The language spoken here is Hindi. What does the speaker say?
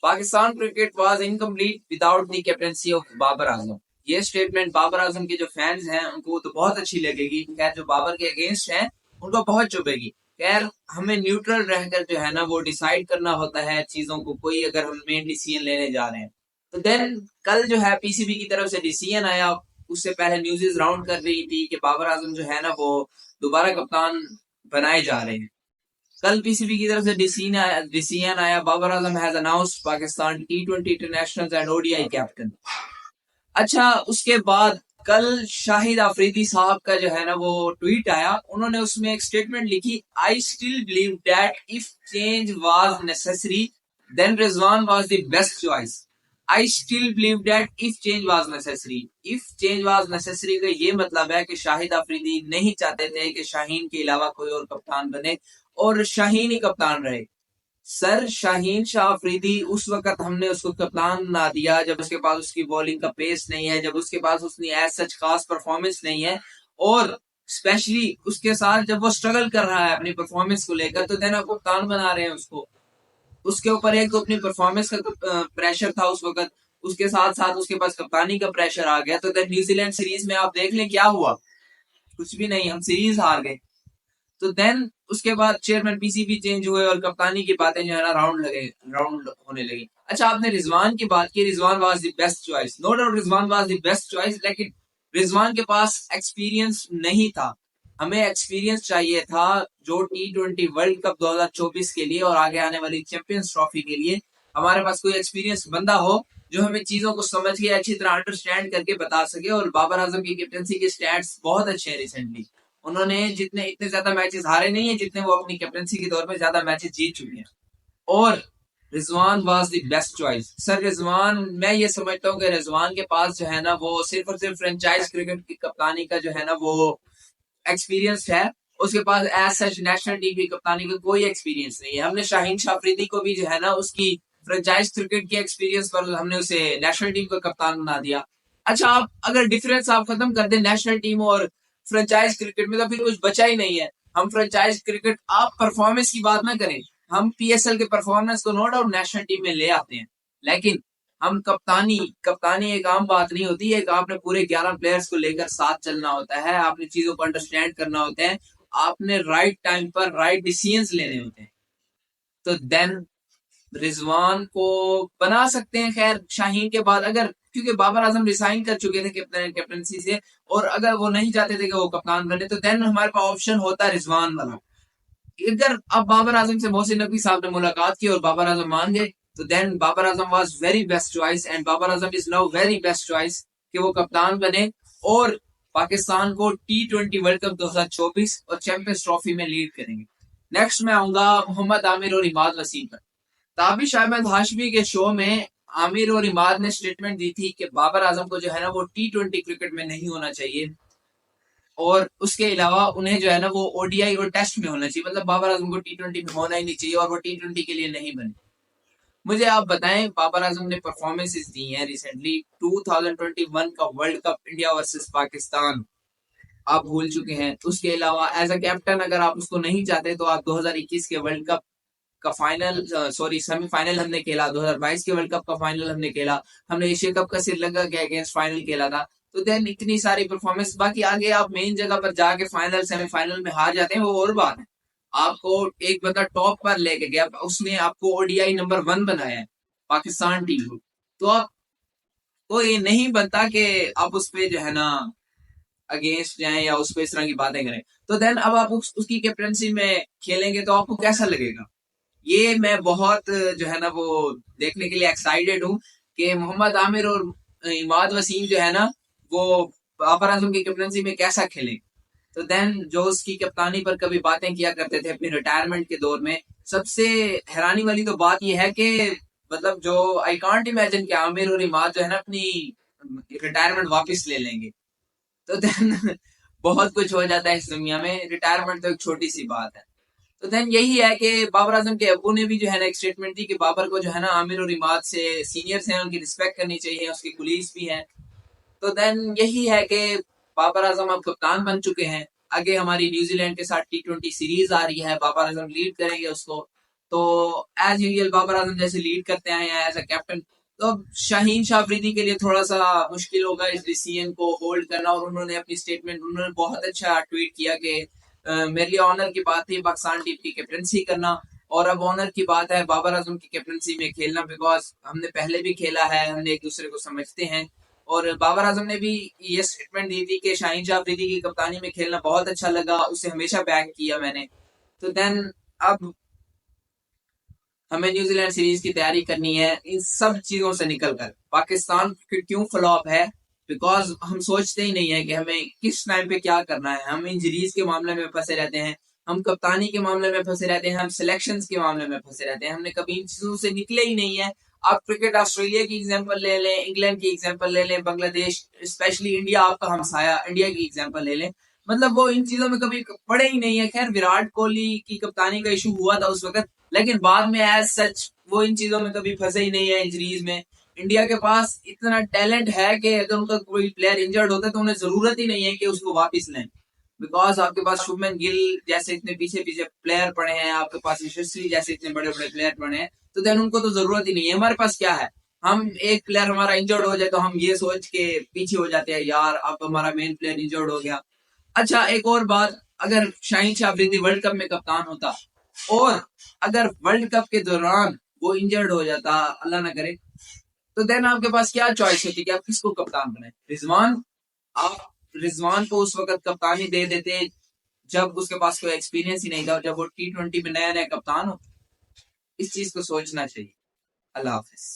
Pakistan cricket was incomplete without the captaincy of Babar Azam. ये स्टेटमेंट बाबर आजम के जो फैंस हैं उनको तो बहुत अच्छी लगेगी, खैर जो बाबर के अगेंस्ट हैं उनको बहुत चुभेगी। खैर हमें न्यूट्रल रहकर जो है ना वो डिसाइड करना होता है चीजों को, कोई अगर हम मेन डिसीजन लेने जा रहे हैं तो देन कल जो है पीसीबी की तरफ से डिसीजन आया। उससे पहले न्यूज़ राउंड कर रही थी कि बाबर आजम जो है ना वो दोबारा कप्तान बनाए जा रहे हैं। कल पीसीबी की तरफ से डिसीजन आया, बाबर आजम हैज अनाउंस्ड पाकिस्तान टी20 इंटरनेशनल एंड ओडीआई कैप्टन। अच्छा, उसके बाद कल शाहिद अफरीदी साहब का जो है ना वो ट्वीट आया, उन्होंने उसमें एक स्टेटमेंट लिखी, I still believe that if change was necessary then Rizwan was the best choice. I still believe that if change was necessary. If change was necessary का ये मतलब है कि शाहिद अफरीदी नहीं चाहते थे कि शाहीन के अलावा कोई और कप्तान बने और शाहीन ही कप्तान रहे। सर शाहीन शाह अफरीदी उस वक्त हमने उसको कप्तान ना दिया जब उसके पास उसकी बॉलिंग का पेस नहीं है, जब उसके पास उसकी एज सच खास परफॉर्मेंस नहीं है, और स्पेशली उसके साथ जब वो स्ट्रगल कर रहा है अपनी परफॉर्मेंस को लेकर, तो देन आप कप्तान बना रहे हैं उसको। उसके ऊपर एक तो अपनी परफॉर्मेंस का प्रेशर था उस वक्त, उसके साथ साथ उसके पास कप्तानी का प्रेशर आ गया। तो देन न्यूजीलैंड सीरीज में आप देख लें क्या हुआ, कुछ भी नहीं, हम सीरीज हार गए। तो देन उसके बाद चेयरमैन पीसीबी चेंज हुए और कप्तानी की बातें जो है ना राउंड होने लगी। अच्छा, आपने रिजवान की बात की, Rizwan was the best choice, no doubt Rizwan was the best choice, लेकिन रिजवान के पास एक्सपीरियंस नहीं था। हमें एक्सपीरियंस चाहिए था जो टी20 वर्ल्ड कप 2024 के लिए और आगे आने वाली चैंपियंस ट्रॉफी के लिए हमारे पास कोई एक्सपीरियंस बंदा हो जो हमें चीजों को समझ के अच्छी तरह अंडरस्टैंड करके बता सके। और बाबर आजम की कैप्टनसी के स्टैट्स बहुत अच्छे हैं रिसेंटली। उन्होंने इतने ज्यादा मैचेस हारे नहीं है जितने वो अपनी कैप्टनसी के दौर में ज्यादा मैचेस जीत चुके हैं। और Rizwan was the best choice. Sir Rizwan, मैं ये समझता हूँ कि रिजवान के पास जो है ना वो सिर्फ और सिर्फ फ्रेंचाइज क्रिकेट की कप्तानी का जो है ना वो एक्सपीरियंस है। उसके पास एज सच नेशनल टीम की कप्तानी का कोई एक्सपीरियंस नहीं है। हमने शाहीन शाह अफरीदी को भी जो है ना उसकी फ्रेंचाइज क्रिकेट के एक्सपीरियंस पर हमने उसे नेशनल टीम का कप्तान बना दिया। अच्छा, आप अगर डिफरेंस आप खत्म कर दें नेशनल टीम और फ्रेंचाइज क्रिकेट में तो फिर कुछ बचा ही नहीं है। हम फ्रेंचाइज क्रिकेट, आप परफॉर्मेंस की बात ना करें, हम पीएसएल के परफॉर्मेंस को नो डाउट नेशनल टीम में ले आते हैं, लेकिन हम कप्तानी एक आम बात नहीं होती है। आपने पूरे 11 प्लेयर्स को लेकर साथ चलना होता है, आपने चीजों को अंडरस्टैंड करना होता है, आपने राइट टाइम पर राइट डिसीजंस लेने होते हैं। तो देन रिजवान को बना सकते हैं खैर शाहीन के बाद, अगर क्योंकि बाबर आजम रिसाइन कर चुके थे कैप्टनसी से, और अगर वो नहीं चाहते थे कि वो कप्तान बने, तो देन हमारे पास ऑप्शन होता रिजवान वाला। अगर अब बाबर आजम से मोहसिन नकवी साहब ने मुलाकात की और बाबर आजम मान गए, तो then Babar Azam was very best choice and Babar Azam is now very best choice कि वो कप्तान बने और पाकिस्तान को टी20 वर्ल्ड कप 2024 और चैंपियंस ट्रॉफी में लीड करेंगे। नेक्स्ट मैं आऊंगा मोहम्मद आमिर और इमाद वसीम पर। ताबिश अहमद हाशमी के शो में आमिर और इमाद ने स्टेटमेंट दी थी कि बाबर आजम को जो है ना वो टी20 क्रिकेट में नहीं होना चाहिए और उसके अलावा उन्हें जो है ना वो ओडीआई और टेस्ट में होना चाहिए। मतलब बाबर आजम को टी20 में होना ही नहीं चाहिए और वो टी20 के लिए नहीं बने। मुझे आप बताएं, बाबर आजम ने परफॉर्मेंसेस दी हैं रिसेंटली। 2021 का world cup India versus Pakistan आप भूल चुके हैं। उसके अलावा एज अ कैप्टन अगर आप उसको नहीं चाहते तो आप 2021 के वर्ल्ड कप का फाइनल, सॉरी सेमीफाइनल हमने खेला, 2022 के वर्ल्ड कप का फाइनल हमने खेला, हमने एशिया कप का श्रीलंका के अगेंस्ट फाइनल खेला था। तो देन इतनी सारी परफॉर्मेंस, बाकी आगे आप मेन जगह पर जाके फाइनल सेमीफाइनल में हार जाते हैं वो और बात है। आपको एक बंदा टॉप पर लेके गया, उसने आपको ओडीआई नंबर 1 बनाया है पाकिस्तान टीम को, तो आप तो ये नहीं बनता कि आप उस पे जो है ना अगेंस्ट जाएं या उस पे इस तरह की बातें करें। तो देन अब आप उसकी कैप्टनसी में खेलेंगे तो आपको कैसा लगेगा? ये मैं बहुत जो है ना वो देखने के लिए एक्साइटेड हूँ कि मोहम्मद आमिर और इमाद वसीम जो है ना वो बाबर आजम की कैप्टनसी में कैसा खेले। तो देन जो उसकी कप्तानी पर कभी बातें किया करते थे अपनी रिटायरमेंट के दौर में, सबसे हैरानी वाली तो बात यह है कि मतलब जो आई कांट इमेजिन कि आमिर और इमाद जो है ना अपनी रिटायरमेंट वापस ले लेंगे। तो देन बहुत कुछ हो जाता है इस दुनिया में, रिटायरमेंट तो एक छोटी सी बात है। तो देन यही है कि बाबर आजम के अब्बू ने भी जो है ना एक स्टेटमेंट दी कि बाबर को जो है ना आमिर और इमाद से सीनियर्स हैं उनकी रिस्पेक्ट करनी चाहिए, उसके कुलीग्स भी हैं। तो देन यही है कि बाबर आजम अब कप्तान बन चुके हैं। आगे हमारी न्यूजीलैंड के साथ टी20 सीरीज आ रही है, बाबर आजम लीड करेंगे उसको। तो एज यूजुअल बाबर आजम जैसे लीड करते हैं एज अ कैप्टन, तो अब शाहीन शाह अफरीदी के लिए थोड़ा सा मुश्किल होगा इस डिसीजन को होल्ड करना। और उन्होंने अपनी स्टेटमेंट, उन्होंने बहुत अच्छा ट्वीट किया कि मेरे लिए ऑनर की बात थी पाकिस्तान टीम की कैप्टनसी करना, और अब ऑनर की बात है बाबर आजम की कैप्टनसी में खेलना, बिकॉज हमने पहले भी खेला है, हमने एक दूसरे को समझते हैं। और बाबर आजम ने भी ये स्टेटमेंट दी थी कि शाहीन शाह अफरीदी की कप्तानी में खेलना बहुत अच्छा लगा, उसे हमेशा बैक किया मैंने। तो देन अब हमें न्यूजीलैंड सीरीज की तैयारी करनी है इन सब चीजों से निकलकर। पाकिस्तान क्यों फ्लॉप है? बिकॉज हम सोचते ही नहीं है कि हमें किस टाइम पे क्या करना है। हम इंजरीज के मामले में फंसे रहते हैं, हम कप्तानी के मामले में फंसे रहते हैं, हम सिलेक्शंस के मामले में फंसे रहते हैं, हमने कभी इन चीजों से निकले ही नहीं है। आप क्रिकेट ऑस्ट्रेलिया की एग्जांपल ले लें, इंग्लैंड की एग्जांपल ले लें, बांग्लादेश, स्पेशली इंडिया आपका हमसाया, इंडिया की एग्जांपल ले लें, मतलब वो इन चीजों में कभी पड़े ही नहीं है। खैर विराट कोहली की कप्तानी का इशू हुआ था उस वक्त, लेकिन बाद में एज सच वो इन चीजों में कभी फंसे ही नहीं है इंजरीज में। इंडिया के पास इतना टैलेंट है कि अगर उनका कोई प्लेयर इंजर्ड होता है तो उन्हें जरूरत ही नहीं है कि उसको वापस लें, बिकॉज आपके पास शुभमन गिल जैसे इतने पीछे पीछे प्लेयर पड़े हैं, आपके पास यशस्वी जैसे इतने बड़े बड़े प्लेयर पड़े हैं, तो देन उनको तो जरूरत ही नहीं है। हमारे पास क्या है, हम एक प्लेयर हमारा इंजर्ड हो जाए तो हम ये सोच के पीछे हो जाते हैं, यार अब हमारा मेन प्लेयर इंजर्ड हो गया। अच्छा एक और बात, अगर शाहीन शाह अफरीदी वर्ल्ड कप में कप्तान होता और अगर वर्ल्ड कप के दौरान वो इंजर्ड हो जाता, अल्लाह ना करे, तो देन आपके पास क्या चॉइस होती कि आप किसको कप्तान बनाए? रिजवान, आप रिजवान को उस वक्त कप्तानी दे देते जब उसके पास कोई एक्सपीरियंस ही नहीं था, जब वो T20 में नया नया कप्तान हो। इस चीज को सोचना चाहिए। अल्लाह हाफिज।